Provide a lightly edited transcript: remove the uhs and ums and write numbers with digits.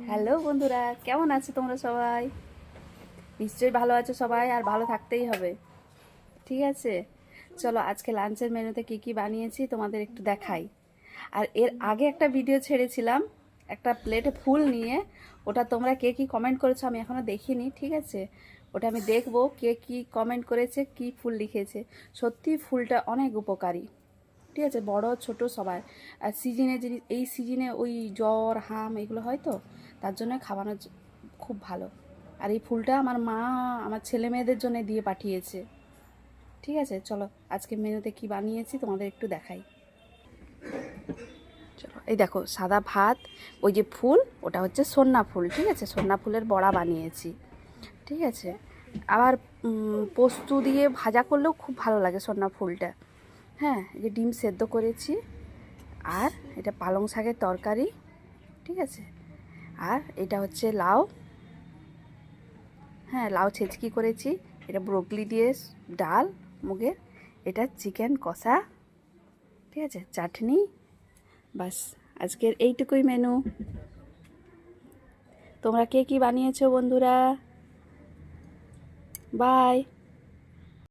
Hello বন্ধুরা, কেমন আছো তোমরা সবাই? নিশ্চয়ই ভালো আছো সবাই, আর ভালো থাকতেই হবে। ঠিক আছে, চলো আজকে লাঞ্চের মেনুতে কি কি বানিয়েছি তোমাদের একটু দেখাই। আর এর আগে একটা ভিডিও ছেড়েছিলাম একটা প্লেটে ফুল নিয়ে, ওটা তোমরা কে কি কমেন্ট করেছো আমি এখনও দেখিনি। ঠিক আছে, ওটা আমি দেখবো কে কি কমেন্ট করেছে, কি ফুল লিখেছে। সত্যি ফুলটা অনেক উপকারী। ঠিক আছে, বড় ছোট সবার। আর সিজনে জিনিস, এই সিজনে ওই জ্বর হাম এগুলো হয় তো, তার জন্য খাওয়ানো খুব ভালো। আর এই ফুলটা আমার মা আমার ছেলে মেয়েদের জন্য দিয়ে পাঠিয়েছে। ঠিক আছে, চলো আজকে মেনুতে কি বানিয়েছি তোমাদের একটু দেখাই। চলো, এই দেখো সাদা ভাত, ওই যে ফুল ওটা হচ্ছে সন্না ফুল। ঠিক আছে, সন্না ফুলের বড়া বানিয়েছি। ঠিক আছে, আবার পোস্ত দিয়ে ভাজা করলেও খুব ভালো লাগে সন্না ফুলটা। হ্যাঁ, এই যে ডিম সেদ্ধ করেছি, আর এটা পালং শাকের তরকারি। ঠিক আছে, আর এটা হচ্ছে লাউ। হ্যাঁ, লাউ ছেঁচকি করেছি। এটা ব্রোকলি দিয়ে ডাল মুগের। এটা চিকেন কষা। ঠিক আছে, চাটনি। বাস, আজকের এইটুকুই মেনু। তোমরা কে কী বানিয়েছো বন্ধুরা? বাই।